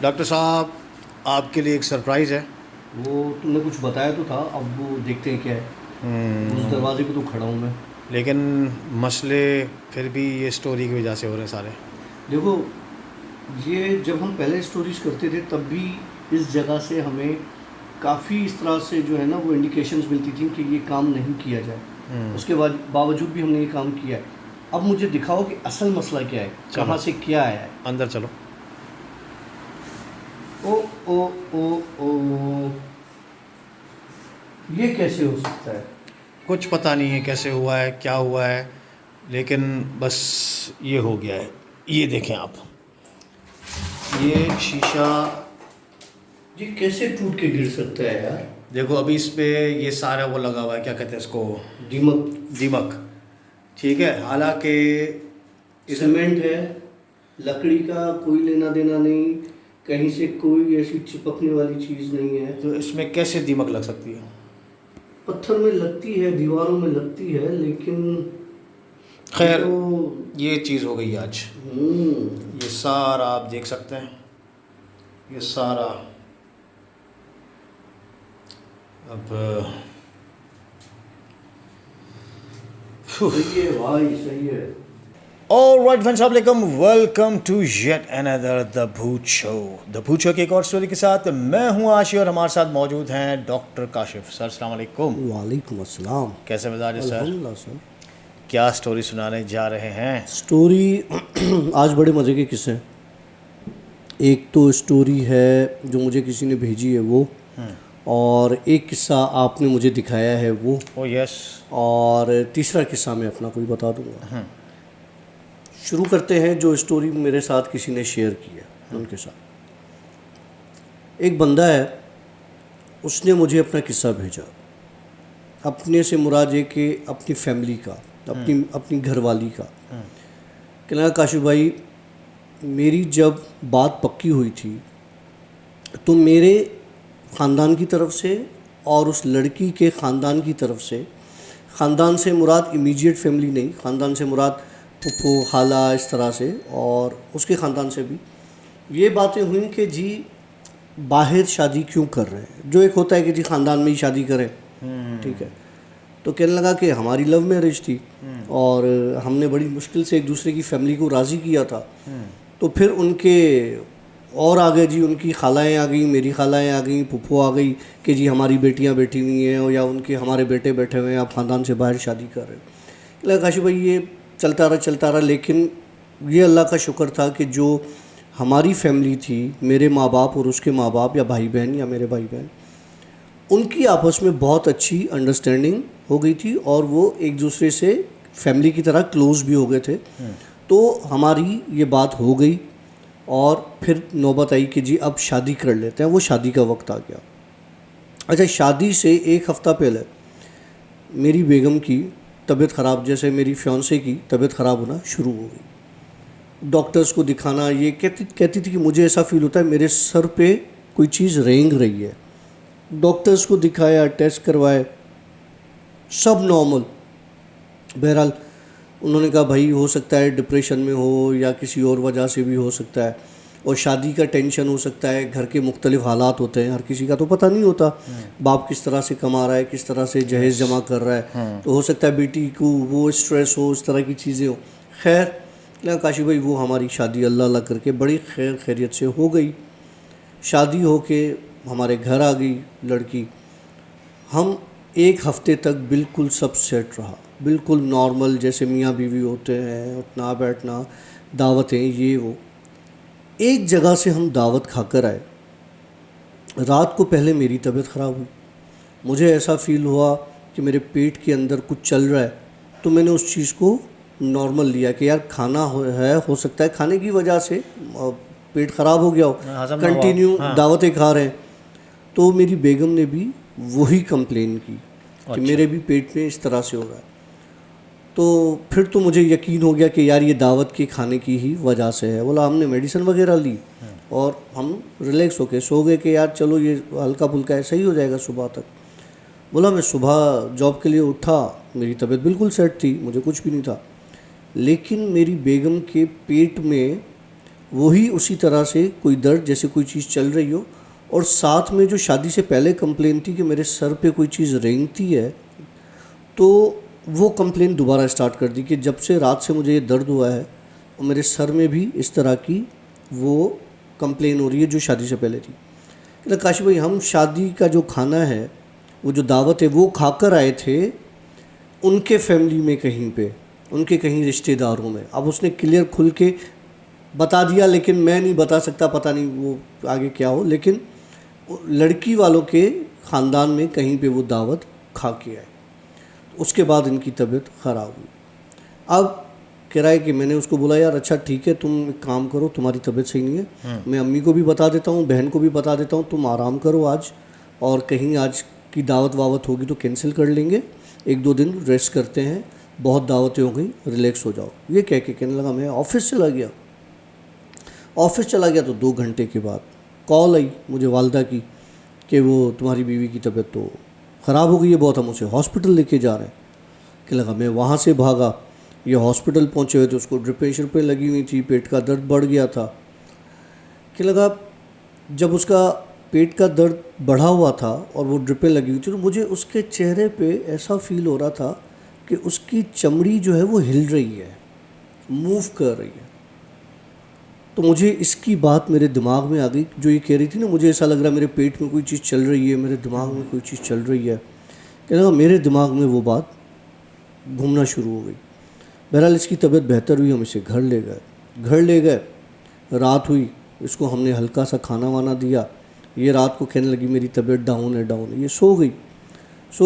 Doctor साहब, आपके लिए एक सरप्राइज़ है। वो तुमने कुछ बताया तो था, अब वो देखते हैं क्या है। उस दरवाजे पे तो खड़ा हूँ मैं। लेकिन मसले फिर भी ये स्टोरी की वजह से हो रहे हैं सारे। देखो, ये जब हम पहले स्टोरीज करते थे तब भी इस जगह से हमें काफ़ी इस तरह से जो है ना वो इंडिकेशंस मिलती थी कि ये काम नहीं किया जाए। उसके बाद बावजूद भी हमने ये काम किया है। अब मुझे दिखाओ कि असल मसला क्या है, चलो। कहाँ से क्या आया है। अंदर चलो। ओ ओ ओ ओ, ये कैसे हो सकता है? कुछ पता नहीं है कैसे हुआ है, क्या हुआ है, लेकिन बस ये हो गया है। ये देखें आप, ये शीशा ये कैसे टूट के गिर सकता है यार? देखो। अभी इस पे ये सारा वो लगा हुआ है, क्या कहते हैं इसको, दीमक। दीमक। ठीक है, हालांकि इस सीमेंट है, लकड़ी का कोई लेना देना नहीं, कहीं से कोई ऐसी चिपकने वाली चीज़ नहीं है। तो इसमें कैसे दीमक लग सकती है? पत्थर में लगती है, दीवारों में लगती है, लेकिन खैर, तो ये चीज़ हो गई आज। ये सारा आप देख सकते हैं, ये सारा। अब सही है भाई, सही है। ऑलराइट फ्रेंड्स, अस्सलाम welcome to yet another the Bhoot show. The Bhoot show की एक और स्टोरी के साथ मैं हूं आशी और हमारे साथ मौजूद हैं डॉक्टर काशिफ सर। अस्सलाम वालेकुम। वालेकुम अस्सलाम। कैसे मिजाज है सर? अल्हम्दुलिल्लाह सर। क्या स्टोरी सुनाने जा रहे हैं? स्टोरी आज बड़े मज़े के किस्से हैं। एक तो स्टोरी है जो मुझे किसी ने भेजी है वो, और एक किस्सा आपने मुझे दिखाया है वो, ओ यस। और तीसरा किस्सा मैं अपना कोई बता दूंगा। शुरू करते हैं जो स्टोरी मेरे साथ किसी ने शेयर की है उनके साथ। एक बंदा है, उसने मुझे अपना किस्सा भेजा। अपने से मुराद ये कि अपनी फैमिली का, अपनी अपनी घरवाली का। कहना काशिफ भाई, मेरी जब बात पक्की हुई थी तो मेरे ख़ानदान की तरफ से और उस लड़की के ख़ानदान की तरफ से, ख़ानदान से मुराद इमीडिएट फैमिली नहीं, ख़ानदान से मुराद फूफो खाला इस तरह से, और उसके ख़ानदान से भी ये बातें हुई कि जी बाहर शादी क्यों कर रहे हैं। जो एक होता है कि जी ख़ानदान में ही शादी करें, ठीक है। तो कहने लगा कि हमारी लव मैरिज थी और हमने बड़ी मुश्किल से एक दूसरे की फैमिली को राज़ी किया था। तो फिर उनके और आ गए जी, उनकी खालाएँ आ गई, मेरी खालाएँ आ गई, फूफो आ गई कि जी हमारी बेटियां बैठी हुई हैं, या उनके हमारे बेटे बैठे हुए हैं, आप ख़ानदान से बाहर शादी कर रहे हैं। लगा काशिफ भाई ये चलता रहा, लेकिन ये अल्लाह का शुक्र था कि जो हमारी फैमिली थी, मेरे माँ बाप और उसके माँ बाप, या भाई बहन या मेरे भाई बहन, उनकी आपस में बहुत अच्छी अंडरस्टैंडिंग हो गई थी और वो एक दूसरे से फैमिली की तरह क्लोज भी हो गए थे। तो हमारी ये बात हो गई और फिर नौबत आई कि जी अब शादी कर लेते हैं। वो शादी का वक्त आ गया। अच्छा, शादी से एक हफ़्ता पहले मेरी बेगम की तबीयत ख़राब, जैसे मेरी फियांसे की तबीयत ख़राब होना शुरू हो गई। डॉक्टर्स को दिखाना, ये कहती थी कि मुझे ऐसा फील होता है मेरे सर पे कोई चीज़ रेंग रही है। डॉक्टर्स को दिखाया, टेस्ट करवाए, सब नॉर्मल। बहरहाल उन्होंने कहा भाई हो सकता है डिप्रेशन में हो या किसी और वजह से भी हो सकता है, और शादी का टेंशन हो सकता है। घर के मुख्तलिफ हालात होते हैं, हर किसी का तो पता नहीं होता बाप किस तरह से कमा रहा है, किस तरह से जहेज़ जमा कर रहा है। तो हो सकता है बेटी को वो स्ट्रेस हो, इस तरह की चीज़ें हो। खैर ना काशिफ भाई, वो हमारी शादी अल्लाह अल्लाह करके बड़ी खैर खैरियत से हो गई। शादी हो के हमारे घर आ गई लड़की। हम एक हफ़्ते तक बिल्कुल सब सेट रहा, बिल्कुल नॉर्मल जैसे मियाँ बीवी होते हैं, उठना बैठना, दावतें, ये वो। एक जगह से हम दावत खाकर आए। रात को पहले मेरी तबीयत ख़राब हुई, मुझे ऐसा फ़ील हुआ कि मेरे पेट के अंदर कुछ चल रहा है। तो मैंने उस चीज़ को नॉर्मल लिया कि यार खाना हो सकता है खाने की वजह से पेट ख़राब हो गया हो, कंटिन्यू दावतें खा रहे हैं। तो मेरी बेगम ने भी वही कंप्लेन की कि मेरे भी पेट में इस तरह से हो रहा है। तो फिर तो मुझे यकीन हो गया कि यार ये दावत के खाने की ही वजह से है। बोला हमने मेडिसिन वगैरह ली और हम रिलैक्स होके सो गए कि यार चलो ये हल्का फुल्का है, सही हो जाएगा सुबह तक। बोला मैं सुबह जॉब के लिए उठा, मेरी तबीयत बिल्कुल सेट थी, मुझे कुछ भी नहीं था। लेकिन मेरी बेगम के पेट में वही उसी तरह से कोई दर्द जैसे कोई चीज़ चल रही हो, और साथ में जो शादी से पहले कंप्लेन थी कि मेरे सर पे कोई चीज़ रेंगती है, तो वो कंप्लेन दोबारा स्टार्ट कर दी कि जब से रात से मुझे ये दर्द हुआ है और मेरे सर में भी इस तरह की वो कंप्लेन हो रही है जो शादी से पहले थी। कहला काशिफ भाई, हम शादी का जो खाना है, वो जो दावत है, वो खाकर आए थे उनके फैमिली में कहीं पे, उनके कहीं रिश्तेदारों में। अब उसने क्लियर खुल के बता दिया, लेकिन मैं नहीं बता सकता, पता नहीं वो आगे क्या हो, लेकिन लड़की वालों के ख़ानदान में कहीं पे वो दावत खा के आए। उसके बाद इनकी तबीयत ख़राब हुई। अब कह रहा है कि मैंने उसको बोला, यार अच्छा ठीक है, तुम एक काम करो, तुम्हारी तबीयत सही नहीं है, मैं अम्मी को भी बता देता हूँ, बहन को भी बता देता हूँ, तुम आराम करो आज, और कहीं आज की दावत वावत होगी तो कैंसिल कर लेंगे, 1-2 दिन रेस्ट करते हैं, बहुत दावतें हो गई, रिलैक्स हो जाओ। ये कह के कहने लगा मैं ऑफिस चला गया। ऑफिस चला गया तो 2 घंटे के बाद कॉल आई मुझे वालदा की कि वो तुम्हारी बीवी की तबीयत तो ख़राब हो गई है बहुत, हम उसे हॉस्पिटल लेके जा रहे हैं। कि लगा मैं वहाँ से भागा, ये हॉस्पिटल पहुँचे हुए थे, उसको ड्रिप पे लगी हुई थी, पेट का दर्द बढ़ गया था। कि लगा जब उसका पेट का दर्द बढ़ा हुआ था और वो ड्रिपें लगी हुई थी, तो मुझे उसके चेहरे पे ऐसा फील हो रहा था कि उसकी चमड़ी जो है वो हिल रही है, मूव कर रही है। तो मुझे इसकी बात मेरे दिमाग में आ गई, जो ये कह रही थी ना, मुझे ऐसा लग रहा है मेरे पेट में कोई चीज़ चल रही है, मेरे दिमाग में कोई चीज़ चल रही है। कहने लगा मेरे दिमाग में वो बात घूमना शुरू हो गई। बहरहाल इसकी तबीयत बेहतर हुई, हम इसे घर ले गए। रात हुई, इसको हमने हल्का सा खाना वाना दिया। ये रात को कहने लगी मेरी तबीयत डाउन है। ये सो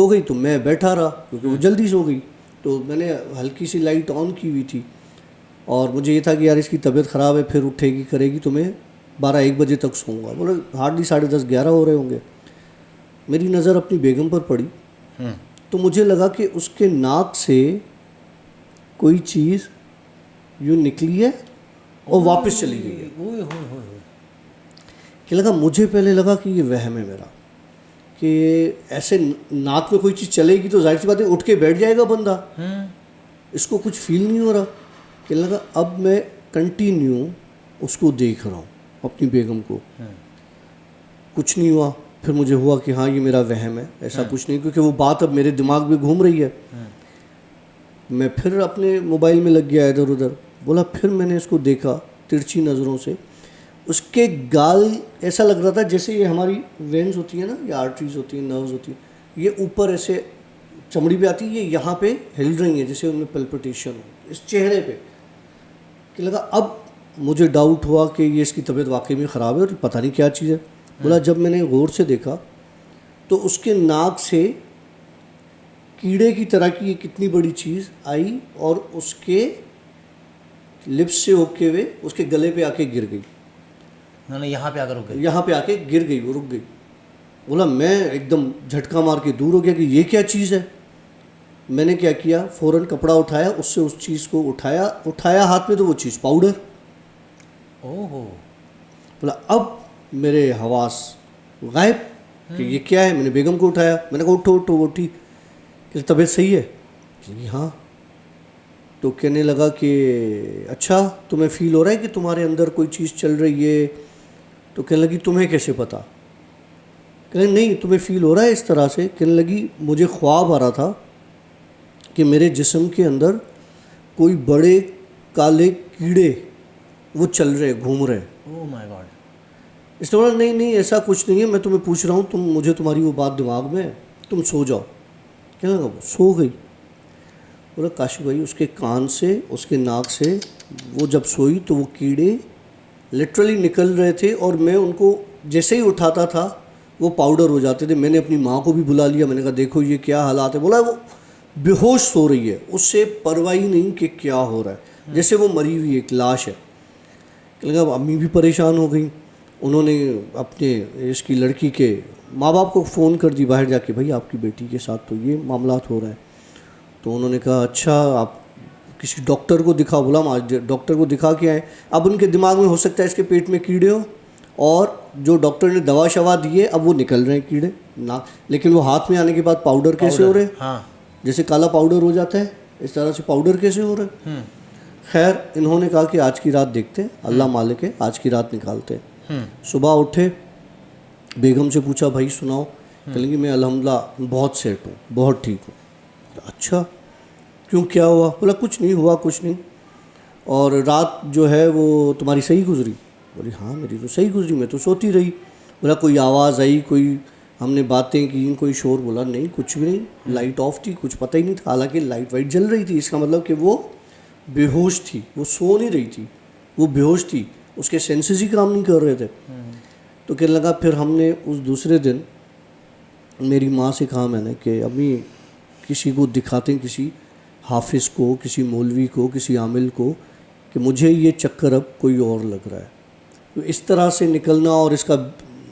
गई तो मैं बैठा रहा, क्योंकि वो जल्दी सो गई। तो मैंने हल्की सी लाइट ऑन की हुई थी, और मुझे ये था कि यार इसकी तबीयत ख़राब है, फिर उठेगी करेगी तो मैं 12-1 बजे तक सोऊंगा। बोले हार्डली 10:30-11 हो रहे होंगे। मेरी नज़र अपनी बेगम पर पड़ी, तो मुझे लगा कि उसके नाक से कोई चीज़ यूँ निकली है और वापस चली गई है। कि लगा, मुझे पहले लगा कि ये वहम है मेरा, कि ऐसे नाक में कोई चीज़ चलेगी तो जाहिर सी बात है उठ के बैठ जाएगा बंदा, इसको कुछ फील नहीं हो रहा। कि लगा अब मैं कंटिन्यू उसको देख रहा हूँ, अपनी बेगम को, कुछ नहीं हुआ। फिर मुझे हुआ कि हाँ ये मेरा वहम है, ऐसा कुछ नहीं, क्योंकि वो बात अब मेरे दिमाग में घूम रही है। मैं फिर अपने मोबाइल में लग गया इधर उधर। बोला फिर मैंने इसको देखा तिरछी नज़रों से। उसके गाल ऐसा लग रहा था जैसे ये हमारी वेन्स होती है ना, या आर्टरीज होती हैं, नर्व्स होती हैं, ये ऊपर ऐसे चमड़ी पे आती है, ये यहाँ पे हिल रही है जैसे उनमें पल्पिटेशन हो इस चेहरे पे। कि लगा अब मुझे डाउट हुआ कि ये इसकी तबीयत वाकई में ख़राब है और पता नहीं क्या चीज़ है। बोला जब मैंने गौर से देखा तो उसके नाक से कीड़े की तरह की कितनी बड़ी चीज़ आई और उसके लिप्स से होके हुए उसके गले पे आके गिर गई। यहाँ पे आकर रुक गई, यहाँ पे आके गिर गई, वो रुक गई। बोला मैं एकदम झटका मार के दूर हो गया कि ये क्या चीज़ है। मैंने क्या किया, फ़ौरन कपड़ा उठाया, उससे उस चीज़ को उठाया हाथ में, तो वो चीज़ पाउडर। ओहो। बोला अब मेरे हवास गायब कि ये क्या है। मैंने बेगम को उठाया, मैंने कहा उठो उठो, वो उठी। कि तबीयत सही है? कि हाँ। तो कहने लगा कि अच्छा तुम्हें फील हो रहा है कि तुम्हारे अंदर कोई चीज़ चल रही है? तो कहने लगी तुम्हें कैसे पता? कहने नहीं तुम्हें फील हो रहा है इस तरह से? कहने लगी मुझे ख्वाब आ रहा था कि मेरे जिस्म के अंदर कोई बड़े काले कीड़े वो चल रहे, घूम रहे। Oh my God. इसने बोला नहीं ऐसा कुछ नहीं है, मैं तुम्हें पूछ रहा हूँ, मुझे तुम्हारी वो बात दिमाग में है, तुम सो जाओ। क्या लगा वो सो गई। बोला काशिफ भाई उसके कान से, उसके नाक से वो जब सोई तो वो कीड़े लिटरली निकल रहे थे, और मैं उनको जैसे ही उठाता था वो पाउडर हो जाते थे। मैंने अपनी माँ को भी बुला लिया, मैंने कहा देखो ये क्या हालात है। बोला वो बेहोश सो रही है, उससे परवाह ही नहीं कि क्या हो रहा है, जैसे वो मरी हुई एक लाश है। लगा अम्मी भी परेशान हो गई, उन्होंने अपने इसकी लड़की के माँ बाप को फ़ोन कर दी बाहर जाके, भाई आपकी बेटी के साथ तो ये मामलात हो रहे हैं। तो उन्होंने कहा अच्छा आप किसी डॉक्टर को दिखाओ। बोला हम आज डॉक्टर को दिखा के आए। अब उनके दिमाग में हो सकता है इसके पेट में कीड़े हो, और जो डॉक्टर ने दवा शवा दी है अब वो निकल रहे हैं कीड़े ना, लेकिन वो हाथ में आने के बाद पाउडर कैसे हो रहे हैं? हाँ। जैसे काला पाउडर हो जाता है इस तरह से पाउडर कैसे हो रहे हैं? खैर इन्होंने कहा कि आज की रात देखते हैं, अल्लाह मालिक है, आज की रात निकालते हैं। सुबह उठे, बेगम से पूछा भाई सुनाओ, कहेंगे मैं अल्हम्दुलिल्लाह बहुत सेट हूँ, बहुत ठीक हूँ। अच्छा क्यों, क्या हुआ? बोला कुछ नहीं हुआ, कुछ नहीं। और रात जो है वो तुम्हारी सही गुजरी? बोली हाँ मेरी तो सही गुजरी, मैं तो सोती रही। बोला कोई आवाज़ आई, कोई हमने बातें की, कोई शोर? बोला नहीं कुछ भी नहीं, लाइट ऑफ थी, कुछ पता ही नहीं था। हालांकि लाइट वाइट जल रही थी, इसका मतलब कि वो बेहोश थी, वो सो नहीं रही थी, वो बेहोश थी, उसके सेंसेस ही काम नहीं कर रहे थे। तो कहने लगा फिर हमने उस दूसरे दिन मेरी माँ से कहा मैंने कि अम्मी किसी को दिखाते हैं, किसी हाफिज़ को, किसी मौलवी को, किसी आमिल को, कि मुझे ये चक्कर अब कोई और लग रहा है। तो इस तरह से निकलना और इसका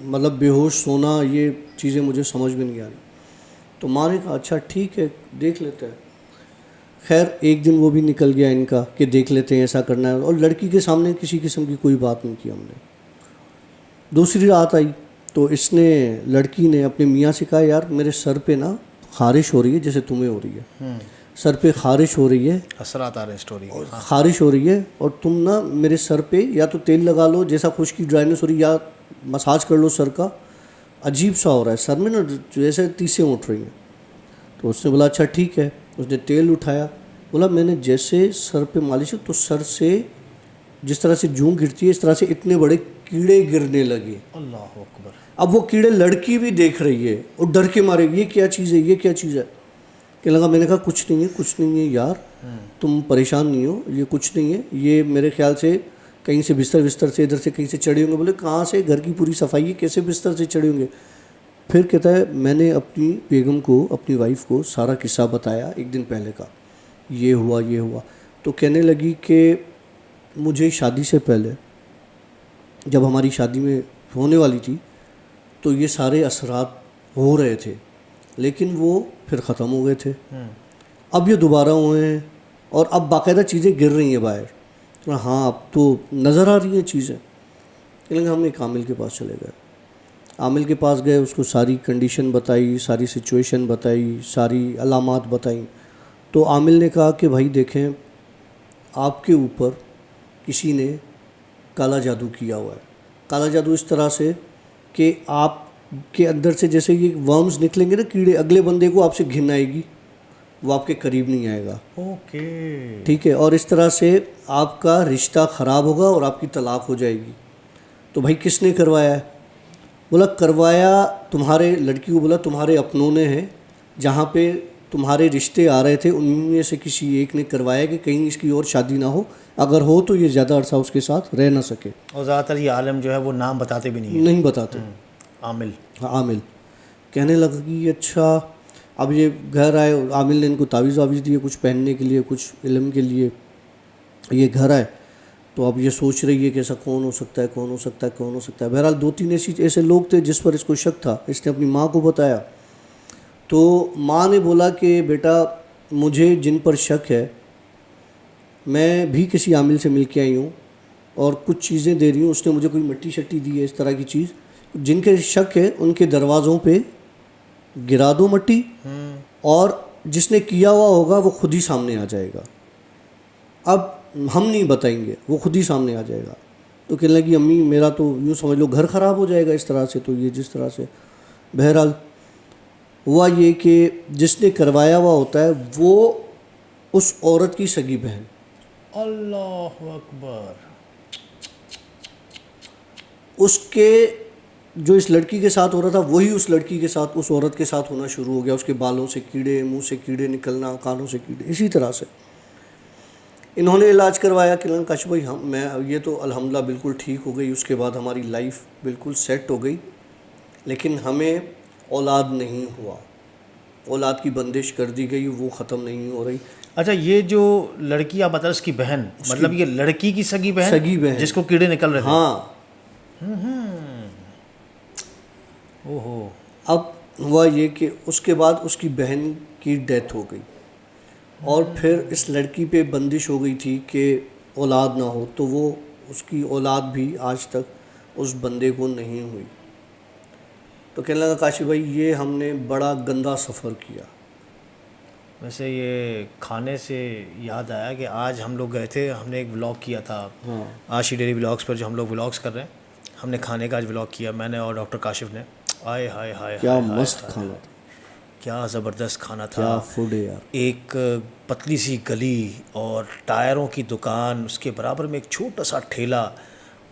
मतलब बेहोश सोना, ये चीज़ें मुझे समझ में नहीं आ रही। तो माँ ने कहा अच्छा ठीक है देख लेते हैं। खैर एक दिन वो भी निकल गया इनका कि देख लेते हैं, ऐसा करना है। और लड़की के सामने किसी किस्म की कोई बात नहीं की हमने। दूसरी रात आई तो इसने, लड़की ने अपने मियाँ से कहा यार मेरे सर पे ना खारिश हो रही है जैसे तुम्हें हो रही है, सर पे खारिश हो रही है, असरात आ रहे स्टोरी के। हाँ। खारिश हो रही है, और तुम ना मेरे सर पे या तो तेल लगा लो जैसा खुश्की ड्राइनेस हो रही, या मसाज कर लो सर का, अजीब सा हो रहा है सर में ना, जैसे तीसें उठ रही हैं। तो उसने बोला अच्छा ठीक है। उसने तेल उठाया, बोला मैंने जैसे सर पे मालिश तो सर से जिस तरह से जूं गिरती है इस तरह से इतने बड़े कीड़े गिरने लगे। अल्लाह अकबर। अब वो कीड़े लड़की भी देख रही है और डर के मारे ये क्या चीज़ है, ये क्या चीज़ है। कहने लगा, मैंने कहा कुछ नहीं है, कुछ नहीं है यार, तुम परेशान नहीं हो, ये कुछ नहीं है, ये मेरे ख्याल से कहीं से बिस्तर से इधर से कहीं से चढ़े होंगे। बोले कहाँ से, घर की पूरी सफाई है, कैसे बिस्तर से चढ़े होंगे। फिर कहता है मैंने अपनी बेगम को, अपनी वाइफ को सारा किस्सा बताया एक दिन पहले का, ये हुआ ये हुआ। तो कहने लगी कि मुझे शादी से पहले, जब हमारी शादी में होने वाली थी, तो ये सारे असरात हो रहे थे, लेकिन वो फिर ख़त्म हो गए थे। अब ये दोबारा हुए हैं और अब बाकायदा चीज़ें गिर रही हैं बाहर। तो हाँ अब तो नज़र आ रही हैं चीज़ें। लेकिन हम एक आमिल के पास चले गए। आमिल के पास गए, उसको सारी कंडीशन बताई, सारी सिचुएशन बताई, सारी अलामात बताई। तो आमिल ने कहा कि भाई देखें, आपके ऊपर किसी ने काला जादू किया हुआ है। काला जादू इस तरह से कि आप के अंदर से जैसे ये वर्म्स निकलेंगे ना, कीड़े, अगले बंदे को आपसे घिन आएगी, वो आपके करीब नहीं आएगा। ओके। ठीक है। और इस तरह से आपका रिश्ता ख़राब होगा और आपकी तलाक हो जाएगी। तो भाई किसने करवाया है? बोला करवाया तुम्हारे, लड़की को बोला तुम्हारे अपनों ने हैं, जहाँ पे तुम्हारे रिश्ते आ रहे थे उनमें से किसी एक ने करवाया कि कहीं इसकी और शादी ना हो, अगर हो तो ये ज़्यादा अरसा उसके साथ रह ना सके। और ज़्यादातर ये आलम जो है वो नाम बताते भी नहीं है। नहीं बताते। आमिल। हाँ आमिल। कहने लगा कि अच्छा, अब ये घर आए, आमिल ने इनको तावीज़ वावीज़ दिए कुछ पहनने के लिए, कुछ इल्म के लिए। ये घर आए तो अब ये सोच रही है कि ऐसा कौन हो सकता है, कौन हो सकता है, कौन हो सकता है। बहरहाल 2-3 ऐसे लोग थे जिस पर इसको शक था। इसने अपनी माँ को बताया, तो माँ ने बोला कि बेटा मुझे जिन पर शक है, मैं भी किसी आमिल से मिल के आई हूँ और कुछ चीज़ें दे रही हूँ, उसने मुझे कोई मिट्टी शट्टी दी है, इस तरह की चीज़, जिनके शक है उनके दरवाज़ों पे गिरा दो मट्टी, और जिसने किया हुआ होगा वो खुद ही सामने आ जाएगा। अब हम नहीं बताएंगे, वो खुद ही सामने आ जाएगा। तो कहने लगी अम्मी मेरा तो यूँ समझ लो घर ख़राब हो जाएगा इस तरह से, तो ये जिस तरह से। बहरहाल हुआ ये कि जिसने करवाया हुआ होता है वो उस औरत की सगी बहन। अल्लाह अकबर। उसके जो इस लड़की के साथ हो रहा था वही उस लड़की के साथ, उस औरत के साथ होना शुरू हो गया। उसके बालों से कीड़े, मुंह से कीड़े निकलना, कानों से कीड़े, इसी तरह से। इन्होंने इलाज करवाया कि काश भाई ये तो अल्हम्दुलिल्लाह बिल्कुल ठीक हो गई, उसके बाद हमारी लाइफ बिल्कुल सेट हो गई, लेकिन हमें औलाद नहीं हुआ, औलाद की बंदिश कर दी गई, वो ख़त्म नहीं हो रही। अच्छा, ये जो लड़की आप बता, उसकी बहन, मतलब ये लड़की की सगी बहन, सगी बहन जिसको कीड़े निकल रहे थे। हाँ। ओहो। अब हुआ ये कि उसके बाद उसकी बहन की डेथ हो गई और फिर इस लड़की पे बंदिश हो गई थी कि औलाद ना हो, तो वो उसकी औलाद भी आज तक उस बंदे को नहीं हुई। तो कहने लगा काशी भाई ये हमने बड़ा गंदा सफ़र किया, वैसे ये खाने से याद आया कि आज हम लोग गए थे, हमने एक व्लॉग किया था आशी डेली व्लॉग्स पर, जो हम लोग व्लॉग्स कर रहे हैं, हमने खाने का आज व्लॉग किया, मैंने और डॉक्टर काशिफ ने। आए हाय हाय क्या हाय हाय मस्त हाय। खाना था, क्या ज़बरदस्त खाना था। क्या फूड है यार। एक पतली सी गली और टायरों की दुकान, उसके बराबर में एक छोटा सा ठेला,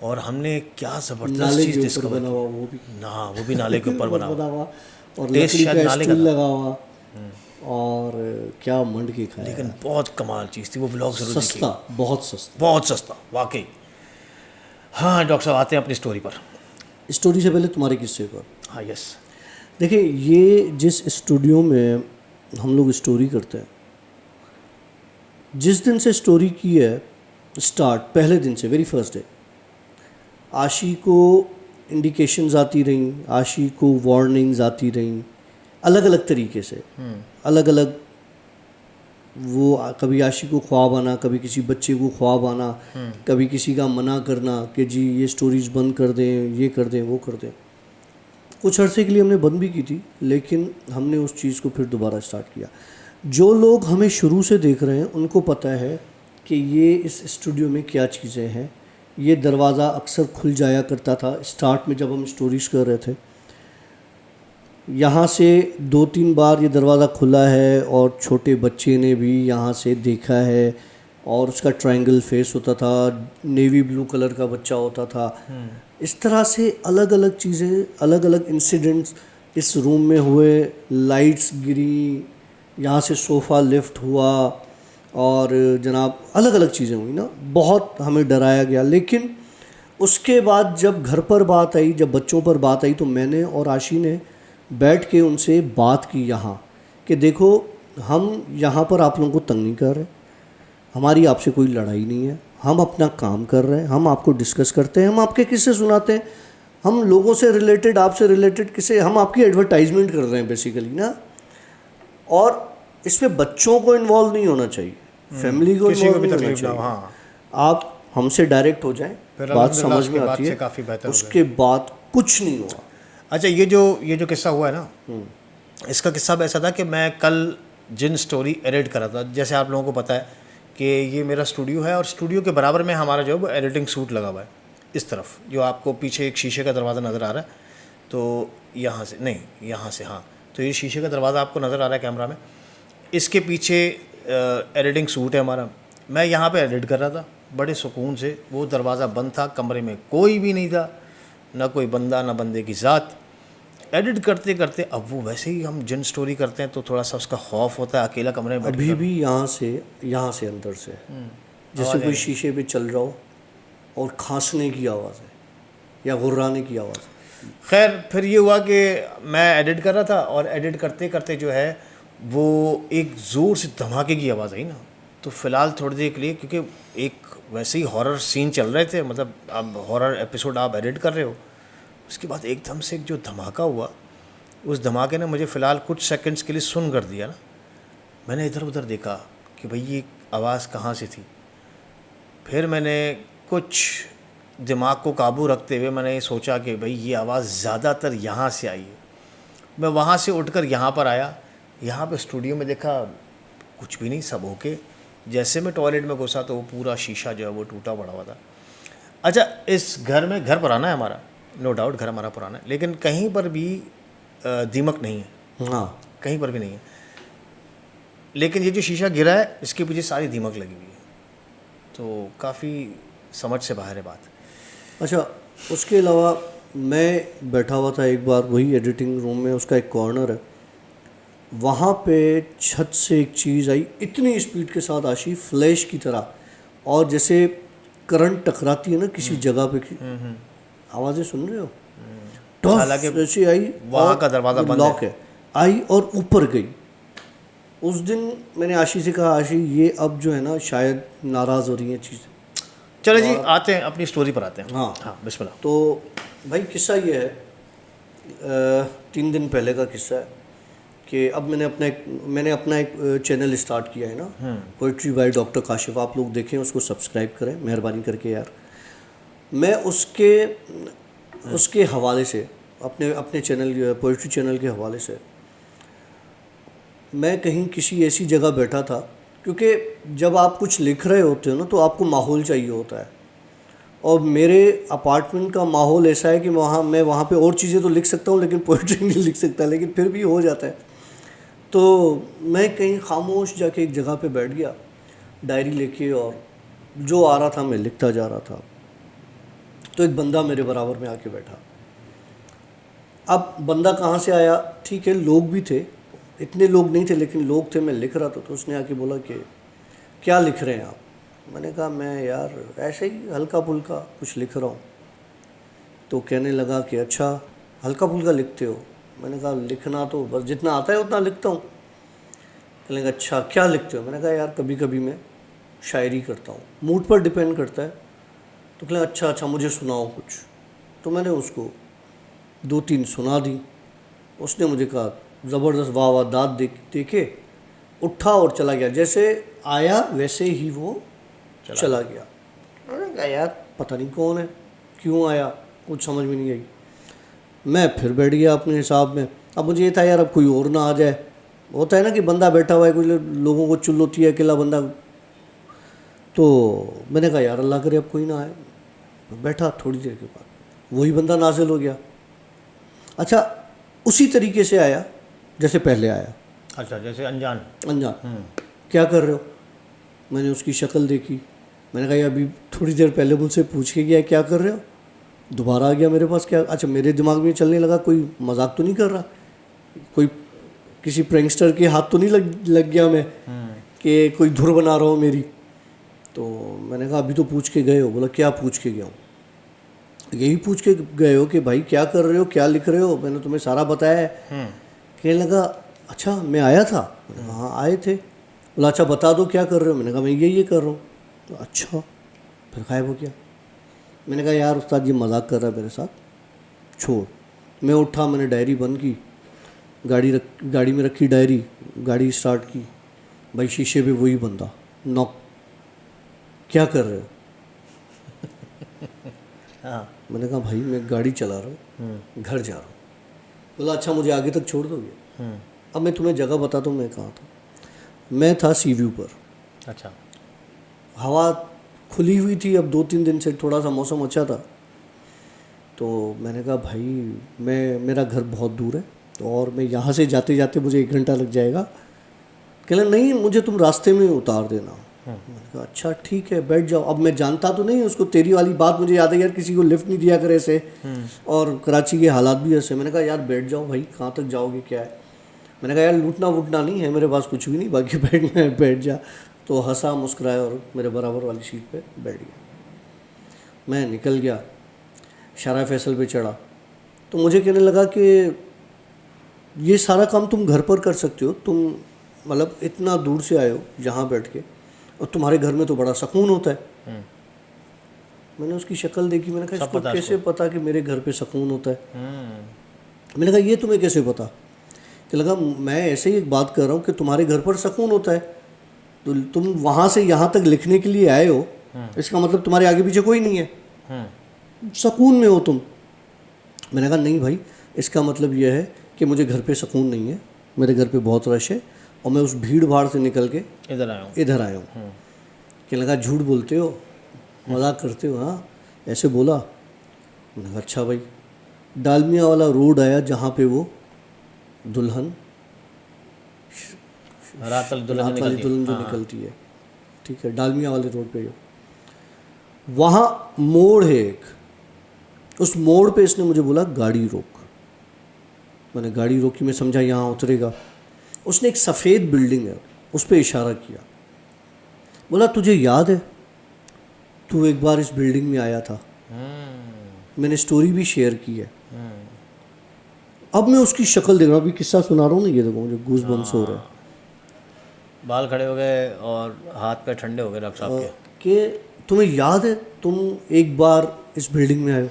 और हमने क्या ज़बरदस्त नाले चीज़ के ऊपर डिस्कवर बना की। हुआ वो भी ना, वो भी नाले के ऊपर बना हुआ। हुआ, और टेस्ट लकड़ी शायद का नाले का स्टूल था, लगा हुआ, और क्या मंड के खाया लेकिन यार। बहुत कमाल चीज़ थी वो। व्लॉग ज़रूर देखिए, सस्ता, बहुत सस्ता। बहुत सस्ता वाकई। हाँ डॉक्टर साहब, आते हैं अपनी स्टोरी पर। स्टोरी से पहले तुम्हारे किस्से पर। हाँ यस। देखिए, ये जिस स्टूडियो में हम लोग स्टोरी करते हैं, जिस दिन से स्टोरी की है स्टार्ट, पहले दिन से, वेरी फर्स्ट डे, आशी को इंडिकेशंस आती रहीं, आशी को वार्निंग्स आती रहीं, अलग अलग तरीके से, अलग अलग। वो कभी आशी को ख्वाब आना, कभी किसी बच्चे को ख्वाब आना, कभी किसी का मना करना कि जी ये स्टोरीज बंद कर दें, ये कर दें, वो कर दें। कुछ अरसे के लिए हमने बंद भी की थी, लेकिन हमने उस चीज़ को फिर दोबारा स्टार्ट किया। जो लोग हमें शुरू से देख रहे हैं उनको पता है कि ये इस स्टूडियो में क्या चीज़ें हैं। ये दरवाज़ा अक्सर खुल जाया करता था स्टार्ट में जब हम स्टोरीज़ कर रहे थे। यहाँ से 2-3 बार ये दरवाज़ा खुला है और छोटे बच्चे ने भी यहाँ से देखा है, और उसका ट्रायंगल फेस होता था, नेवी ब्लू कलर का बच्चा होता था। इस तरह से अलग अलग चीज़ें, अलग अलग इंसिडेंट्स इस रूम में हुए। लाइट्स गिरी, यहाँ से सोफ़ा लिफ्ट हुआ, और जनाब अलग अलग चीज़ें हुई ना, बहुत हमें डराया गया। लेकिन उसके बाद जब घर पर बात आई, जब बच्चों पर बात आई, तो मैंने और आशी ने बैठ के उनसे बात की यहाँ कि देखो, हम यहाँ पर आप लोगों को तंग नहीं कर रहे, हमारी आपसे कोई लड़ाई नहीं है, हम अपना काम कर रहे हैं, हम आपको डिस्कस करते हैं, हम आपके किस्से सुनाते हैं, हम लोगों से रिलेटेड, आपसे रिलेटेड किस्से, हम आपकी एडवर्टाइजमेंट कर रहे हैं बेसिकली ना। और इसमें बच्चों को इन्वॉल्व नहीं होना चाहिए, फैमिली को किसी को इन्वॉल्व भी नहीं होना तकलीफ ना हो। चाहिए। हाँ, आप हमसे डायरेक्ट हो जाएं, फिर बात अल्हम्दुलिल्लाह समझ में उसके बाद आती से है, काफ़ी बेहतर हो गया। उसके बाद कुछ नहीं हुआ। अच्छा, ये जो किस्सा हुआ है ना, इसका किस्सा ऐसा था कि मैं कल जिन स्टोरी एडिट कर रहा था, जैसे आप लोगों को पता है कि ये मेरा स्टूडियो है, और स्टूडियो के बराबर में हमारा जो है वो एडिटिंग सूट लगा हुआ है। इस तरफ जो आपको पीछे एक शीशे का दरवाज़ा नज़र आ रहा है, तो यहाँ से नहीं, यहाँ से, हाँ, तो ये शीशे का दरवाज़ा आपको नज़र आ रहा है कैमरा में, इसके पीछे एडिटिंग सूट है हमारा। मैं यहाँ पे एडिट कर रहा था बड़े सुकून से, वो दरवाज़ा बंद था, कमरे में कोई भी नहीं था, ना कोई बंदा ना बंदे की ज़ात। एडिट करते करते, अब वो वैसे ही हम जिन स्टोरी करते हैं तो थोड़ा सा उसका खौफ होता है, अकेला कमरे में बैठ अभी भी यहाँ से अंदर से जैसे कोई शीशे पे चल रहा हो, और खांसने की आवाज़ है या गुर्राने की आवाज़ है। खैर, फिर ये हुआ कि मैं एडिट कर रहा था, और एडिट करते करते जो है वो एक ज़ोर से धमाके की आवाज़ आई ना, तो फ़िलहाल थोड़ी देर के लिए, क्योंकि एक वैसे ही हॉरर सीन चल रहे थे, मतलब अब हॉरर एपिसोड आप एडिट कर रहे हो, उसके बाद एकदम से एक जो धमाका हुआ, उस धमाके ने मुझे फ़िलहाल कुछ सेकंड्स के लिए सुन कर दिया ना। मैंने इधर उधर देखा कि भाई ये आवाज़ कहाँ से थी। फिर मैंने कुछ दिमाग को काबू रखते हुए मैंने सोचा कि भाई ये आवाज़ ज़्यादातर यहाँ से आई है। मैं वहाँ से उठकर यहाँ पर आया, यहाँ पे स्टूडियो में देखा कुछ भी नहीं, सब ओके। जैसे मैं टॉयलेट में घुसा तो वो पूरा शीशा जो है वो टूटा पड़ा हुआ था। अच्छा, इस घर में, घर पुराना है हमारा, नो डाउट घर हमारा पुराना है, लेकिन कहीं पर भी दीमक नहीं है, हाँ, कहीं पर भी नहीं है। लेकिन ये जो शीशा गिरा है इसके पीछे सारी दीमक लगी हुई है, तो काफ़ी समझ से बाहर है बात। अच्छा, उसके अलावा मैं बैठा हुआ था एक बार वही एडिटिंग रूम में, उसका एक कॉर्नर है, वहाँ पे छत से एक चीज़ आई इतनी स्पीड के साथ, आशी फ्लैश की तरह, और जैसे करंट टकराती है ना किसी जगह पे की आवाज़ें सुन रहे हो, हालांकि टफ ऐसी आई, वहाँ का दरवाज़ा बंद लॉक है, आई और ऊपर गई। उस दिन मैंने आशी से कहा, आशी ये अब जो है ना शायद नाराज़ हो रही हैं चीज़ें। चलो जी, आते हैं अपनी स्टोरी पर आते हैं। हाँ हाँ, बिस्मिल्लाह। तो भाई किस्सा ये है, 3 दिन पहले का किस्सा है कि अब मैंने अपना एक चैनल स्टार्ट किया है ना, पोइट्री बाय डॉक्टर काशिफ। आप लोग देखें, उसको सब्सक्राइब करें मेहरबानी करके यार। मैं उसके हवाले से, अपने चैनल, पोइट्री चैनल के हवाले से, मैं कहीं किसी ऐसी जगह बैठा था, क्योंकि जब आप कुछ लिख रहे होते हो ना तो आपको माहौल चाहिए होता है, और मेरे अपार्टमेंट का माहौल ऐसा है कि मैं वहाँ पे और चीज़ें तो लिख सकता हूँ लेकिन पोइट्री नहीं लिख सकता, लेकिन फिर भी हो जाता है। तो मैं कहीं खामोश जाके एक जगह पे बैठ गया डायरी लेके, और जो आ रहा था मैं लिखता जा रहा था। तो एक बंदा मेरे बराबर में आके बैठा। अब बंदा कहाँ से आया, ठीक है लोग भी थे, इतने लोग नहीं थे लेकिन लोग थे, मैं लिख रहा था। तो उसने आके बोला कि क्या लिख रहे हैं आप? मैंने कहा मैं यार ऐसे ही हल्का फुल्का कुछ लिख रहा हूँ। तो कहने लगा कि अच्छा हल्का फुल्का लिखते हो? मैंने कहा लिखना तो बस जितना आता है उतना लिखता हूँ। कहने लगा अच्छा क्या लिखते हो? मैंने कहा यार कभी कभी मैं शायरी करता हूँ, मूड पर डिपेंड करता है। तो कहने लगा अच्छा मुझे सुनाओ कुछ। तो मैंने उसको 2-3 सुना दी। उसने मुझे कहा ज़बरदस्त, वाह वाह, दाँत दे के उठा और चला गया। जैसे आया वैसे ही वो चला गया। मैंने कहा यार पता नहीं कौन है, क्यों आया, कुछ समझ में नहीं आई। मैं फिर बैठ गया अपने हिसाब में। अब मुझे ये था यार अब कोई और ना आ जाए। होता है ना कि बंदा बैठा हुआ है, कोई लोगों को चुल होती है अकेला बंदा। तो मैंने कहा यार अल्लाह करे अब कोई ना आए। बैठा, थोड़ी देर के बाद वही बंदा नाजिल हो गया। अच्छा उसी तरीके से आया जैसे पहले आया। अच्छा, जैसे अनजान। क्या कर रहे हो? मैंने उसकी शक्ल देखी। मैंने कहा अभी थोड़ी देर पहले मुझसे पूछ के गया क्या कर रहे हो, दोबारा आ गया मेरे पास क्या? अच्छा मेरे दिमाग में चलने लगा कोई मजाक तो नहीं कर रहा, कोई किसी प्रैंकस्टर के हाथ तो नहीं लग गया मैं कि कोई धुर बना रहा हूँ मेरी। तो मैंने कहा अभी तो पूछ के गए हो। बोला क्या पूछ के गया हूँ? यही पूछ के गए हो कि भाई क्या कर रहे हो, क्या लिख रहे हो, मैंने तुम्हें सारा बताया है। कहने लगा अच्छा मैं आया था? मैंने कहा हाँ आए थे। बोला अच्छा बता दो क्या कर रहे हो? मैंने कहा मैं ये कर रहा हूँ। तो अच्छा, फिर गायब हो गया। मैंने कहा यार उस्ताद ये मजाक कर रहा है मेरे साथ, छोड़। मैं उठा, मैंने डायरी बंद की, गाड़ी में रखी डायरी, गाड़ी स्टार्ट की। भाई शीशे पे वही बंदा, नॉक, क्या कर रहे हो? हाँ। मैंने कहा भाई मैं गाड़ी चला रहा हूँ, घर जा रहा हूँ। बोला अच्छा मुझे आगे तक छोड़ दोगे? अब मैं तुम्हें जगह बताता हूँ मैं कहाँ था। मैं था सी व्यू पर। अच्छा। हवा खुली हुई थी, अब 2-3 दिन से थोड़ा सा मौसम अच्छा था। तो मैंने कहा भाई मेरा घर बहुत दूर है और मैं यहाँ से जाते जाते मुझे 1 घंटा लग जाएगा। कहला नहीं मुझे तुम रास्ते में उतार देना। मैंने कहा अच्छा ठीक है बैठ जाओ। अब मैं जानता तो नहीं उसको, तेरी वाली बात मुझे याद है यार, किसी को लिफ्ट नहीं दिया करे ऐसे, और कराची के हालात भी ऐसे। मैंने कहा यार बैठ जाओ भाई, कहाँ तक जाओगे, क्या है? मैंने कहा यार लूटना वूटना नहीं है मेरे पास, कुछ भी नहीं, बाकी बैठ जा। तो हंसा मुस्कुराया और मेरे बराबर वाली सीट पे बैठ गया। मैं निकल गया, शारा फैसल पे चढ़ा। तो मुझे कहने लगा कि ये सारा काम तुम घर पर कर सकते हो, तुम मतलब इतना दूर से आए हो यहाँ बैठ के, और तुम्हारे घर में तो बड़ा सुकून होता है। मैंने उसकी शक्ल देखी, मैंने कहा इसको कैसे पता कि मेरे घर पे सुकून होता है? मैंने कहा ये तुम्हें कैसे पता? कि लगा मैं ऐसे ही एक बात कर रहा हूँ कि तुम्हारे घर पर सुकून होता है, तो तुम वहाँ से यहाँ तक लिखने के लिए आए हो, इसका मतलब तुम्हारे आगे पीछे कोई नहीं है, सुकून में हो तुम। मैंने कहा नहीं भाई, इसका मतलब यह है कि मुझे घर पे सुकून नहीं है, मेरे घर पे बहुत रश है और मैं उस भीड़ भाड़ से निकल के इधर आया हूँ। कि लगा झूठ बोलते हो, मजाक करते हो? हाँ ऐसे बोला। मैंने कहा अच्छा भाई। डालमिया वाला रोड आया जहाँ पे वो दुल्हन, रात वाली दुल्हन जो निकलती है, ठीक है, डालमिया वाले रोड पे वहाँ मोड़ है एक, उस मोड़ पे इसने मुझे बोला गाड़ी रोक। मैंने गाड़ी रोकी, मैं समझा यहाँ उतरेगा। उसने एक सफ़ेद बिल्डिंग है उस पर इशारा किया, बोला तुझे याद है तू एक बार इस बिल्डिंग में आया था? मैंने स्टोरी भी शेयर की है। अब मैं उसकी शक्ल देख रहा हूँ, अभी किस्सा सुना रहा हूँ ना, ये देखो मुझे गूज बम्स हो रहे हैं, बाल खड़े हो गए और हाथ पे ठंडे हो गए डॉक्टर साहब के। कि तुम्हें याद है तुम एक बार इस बिल्डिंग में आए?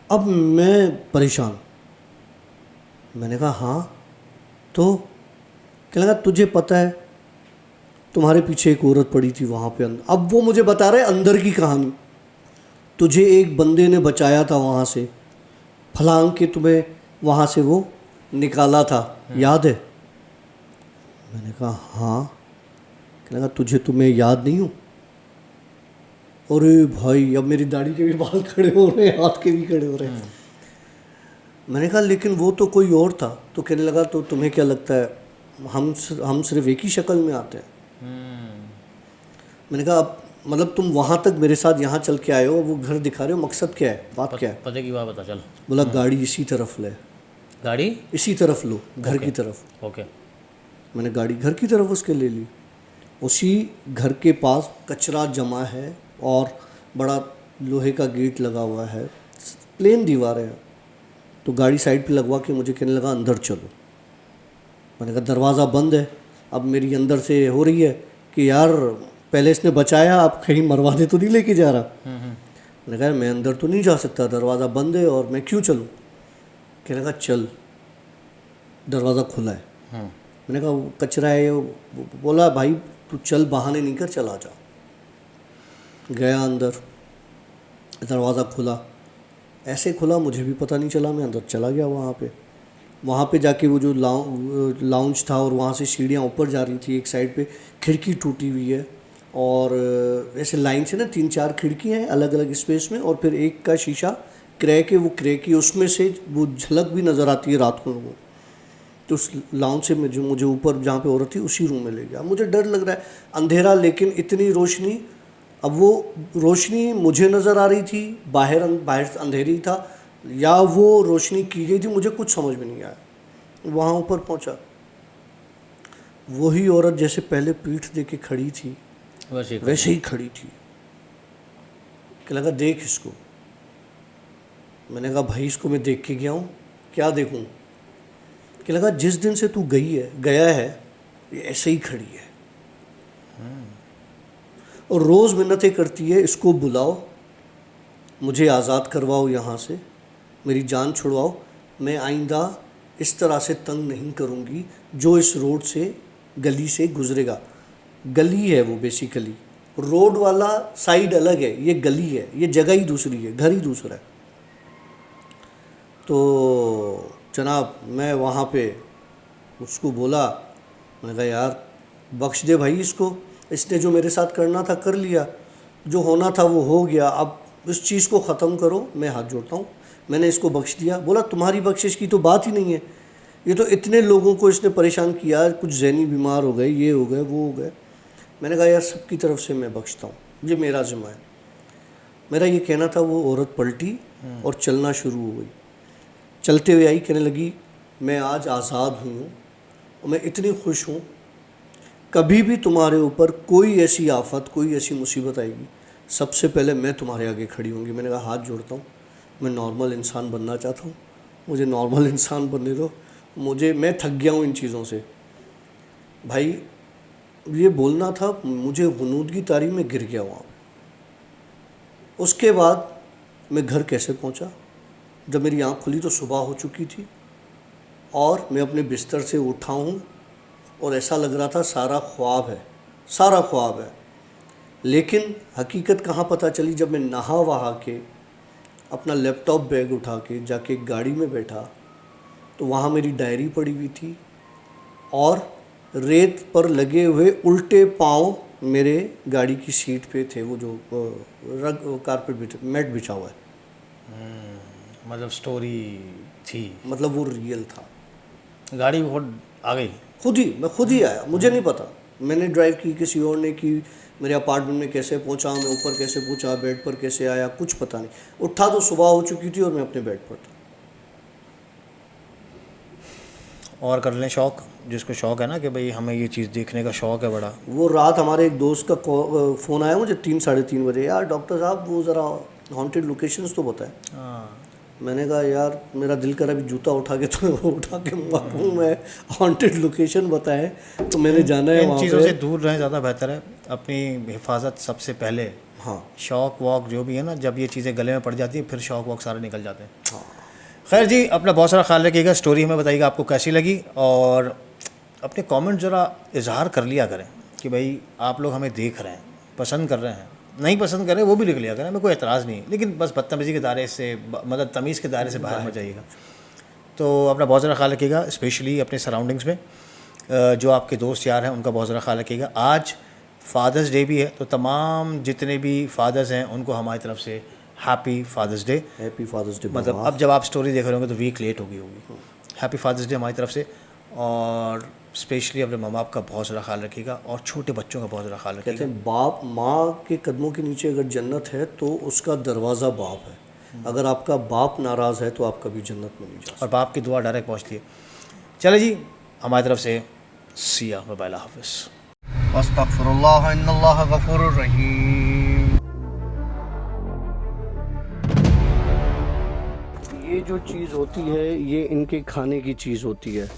अब मैं परेशान। मैंने कहा हाँ। तो क्या लगा तुझे पता है तुम्हारे पीछे एक औरत पड़ी थी वहाँ पे अंदर। अब वो मुझे बता रहे अंदर की कहानी, तुझे एक बंदे ने बचाया था वहाँ से, फलांग के तुम्हें वहाँ से वो निकाला था, याद है? मैंने कहा हाँ। कहने लगा तुझे तो मैं याद नहीं हूँ। अरे भाई अब मेरी दाढ़ी के भी बाल खड़े हो रहे हैं, हाथ के भी खड़े हो रहे हैं। मैंने कहा लेकिन वो तो कोई और था। तो कहने लगा तो तुम्हें क्या लगता है हम सिर्फ एक ही शक्ल में आते हैं? मैंने कहा अब मतलब तुम वहाँ तक मेरे साथ यहाँ चल के आए हो, वो घर दिखा रहे हो, मकसद क्या है, बात क्या है? पते की बात बता चल। बोला गाड़ी इसी तरफ ले, गाड़ी इसी तरफ लो, घर की तरफ। ओके। मैंने गाड़ी घर की तरफ उसके ले ली। उसी घर के पास कचरा जमा है और बड़ा लोहे का गेट लगा हुआ है, प्लेन दीवार है। तो गाड़ी साइड पे लगवा के मुझे कहने लगा अंदर चलो। मैंने कहा दरवाज़ा बंद है। अब मेरी अंदर से हो रही है कि यार पहले इसने बचाया, आप कहीं मरवाने तो नहीं लेके जा रहा। मैंने कहा मैं अंदर तो नहीं जा सकता, दरवाज़ा बंद है और मैं क्यों चलूँ? कहने लगा चल, दरवाज़ा खुला है। मैंने कहा वो कचरा है। बोला भाई तू चल, बहाने नहीं कर, चला जा। गया अंदर, दरवाज़ा खुला, ऐसे खुला मुझे भी पता नहीं चला, मैं अंदर चला गया। वहाँ पे जाके वो जो लाउंज था और वहाँ से सीढ़ियाँ ऊपर जा रही थी, एक साइड पे खिड़की टूटी हुई है और ऐसे लाइन से ना 3-4 खिड़की हैं अलग अलग स्पेस में, और फिर एक का शीशा क्रैक है, वो क्रैक ही उसमें से वो झलक भी नज़र आती है रात को। तो उस लाउंज से मुझे ऊपर जहाँ पे औरत थी उसी रूम में ले गया। मुझे डर लग रहा है, अंधेरा लेकिन इतनी रोशनी। अब वो रोशनी मुझे नज़र आ रही थी, बाहर अंधेरी था, या वो रोशनी की गई थी, मुझे कुछ समझ में नहीं आया। वहाँ ऊपर पहुँचा, वही औरत जैसे पहले पीठ दे के खड़ी थी वैसे ही खड़ी थी। कि लगा देख इसको। मैंने कहा भाई इसको मैं देख के गया हूँ, क्या देखूँ? कि लगा जिस दिन से तू गया है ये ऐसे ही खड़ी है और रोज़ मिन्नतें करती है, इसको बुलाओ, मुझे आज़ाद करवाओ, यहाँ से मेरी जान छुड़वाओ, मैं आइंदा इस तरह से तंग नहीं करूँगी जो इस रोड से गली से गुजरेगा। गली है वो बेसिकली, रोड वाला साइड अलग है, ये गली है, ये जगह ही दूसरी है, घर ही दूसरा है। तो जनाब मैं वहाँ पे उसको बोला, मैंने कहा यार बख्श दे भाई इसको, इसने जो मेरे साथ करना था कर लिया, जो होना था वो हो गया, अब इस चीज़ को ख़त्म करो, मैं हाथ जोड़ता हूँ। मैंने इसको बख्श दिया। बोला तुम्हारी बख्शिश की तो बात ही नहीं है, ये तो इतने लोगों को इसने परेशान किया, कुछ ज़हनी बीमार हो गए, ये हो गए, वो हो गए। मैंने कहा यार सबकी तरफ से मैं बख्शता हूँ, ये मेरा ज़िम्मा है। मेरा ये कहना था। वो औरत पलटी और चलना शुरू हो गई। चलते हुए आई, कहने लगी मैं आज आज़ाद हूँ और मैं इतनी खुश हूँ, कभी भी तुम्हारे ऊपर कोई ऐसी आफत, कोई ऐसी मुसीबत आएगी, सबसे पहले मैं तुम्हारे आगे खड़ी होंगी। मैंने कहा हाथ जोड़ता हूँ, मैं नॉर्मल इंसान बनना चाहता हूँ, मुझे नॉर्मल इंसान बनने दो, मैं थक गया हूँ इन चीज़ों से। भाई ये बोलना था, मुझे हुनूद की तारीख में गिर गया वहाँ। उसके बाद मैं घर कैसे पहुँचा? जब मेरी आँख खुली तो सुबह हो चुकी थी और मैं अपने बिस्तर से उठा हूँ और ऐसा लग रहा था सारा ख्वाब है, सारा ख्वाब है। लेकिन हकीकत कहाँ पता चली, जब मैं नहा वहा के अपना लैपटॉप बैग उठा के जाके गाड़ी में बैठा तो वहाँ मेरी डायरी पड़ी हुई थी और रेत पर लगे हुए उल्टे पाँव मेरे गाड़ी की सीट पे थे, वो जो कारपेट मैट बिछा हुआ है। मतलब स्टोरी थी, मतलब वो रियल था। गाड़ी बहुत आ गई मैं खुद ही आया, मुझे नहीं पता, मैंने ड्राइव की, किसी और ने की, मेरे अपार्टमेंट में कैसे पहुंचा, मैं ऊपर कैसे पहुंचा, बेड पर कैसे आया, कुछ पता नहीं। उठा तो सुबह हो चुकी थी और मैं अपने बेड पर था। और कर लें शौक़, जिसको शौक़ है ना कि भाई हमें ये चीज़ देखने का शौक़ है बड़ा। वो रात हमारे एक दोस्त का फ़ोन आया मुझे 3-3:30 बजे, यार डॉक्टर साहब वो ज़रा हॉन्टेड लोकेशंस तो बताएं। हाँ, मैंने कहा यार मेरा दिल कर अभी जूता उठा के मारूं मैं, हॉन्टेड लोकेशन बताएं तो मैंने जाना है। इन चीज़ों से दूर रहें, ज़्यादा बेहतर है, अपनी हिफाजत सबसे पहले। हाँ, शौक़ वॉक जो भी है ना, जब ये चीज़ें गले में पड़ जाती हैं फिर शौक़ वॉक सारे निकल जाते हैं। हाँ। खैर जी, अपना बहुत सारा ख्याल रखिएगा, स्टोरी हमें बताइएगा आपको कैसी लगी, और अपने कमेंट ज़रा इजहार कर लिया करें कि भाई आप लोग हमें देख रहे हैं, पसंद कर रहे हैं, नहीं पसंद करें वो भी लिख लिया करें, हमें कोई एतराज़ नहीं, लेकिन बस बदतमीज़ी के दायरे से, मतलब तमीज़ के दायरे से बाहर मत जाइएगा। तो अपना बहुत ज़्यादा ख्याल रखिएगा, स्पेशली अपने सराउंडिंग्स में। जो आपके दोस्त यार हैं उनका बहुत ज़्यादा ख्याल रखिएगा। आज फादर्स डे भी है, तो तमाम जितने भी फादर्स हैं उनको हमारी तरफ से happy father's day. Happy father's day. मतलब अब जब आप स्टोरी देख रहे होंगे तो वीक लेट हो गई होगी। हैप्पी फादर्स डे हमारी तरफ से। और स्पेशली अपने माँ बाप का बहुत ज़्यादा ख्याल रखिएगा और छोटे बच्चों का बहुत ज़्यादा ख्याल कहते रखिएगा। हैं बाप माँ के कदमों के नीचे अगर जन्नत है तो उसका दरवाज़ा बाप है, अगर आपका बाप नाराज़ है तो आप कभी जन्नत में नहीं जा सकते। और बाप की दुआ डायरेक्ट पहुँचती है। चले जी, हमारी तरफ से सिया बाय, हाफिज़। अस्तगफिरुल्लाह इन्नल्लाह गफूरुर रहीम। ये जो चीज़ होती है ये इनके खाने की चीज़ होती है।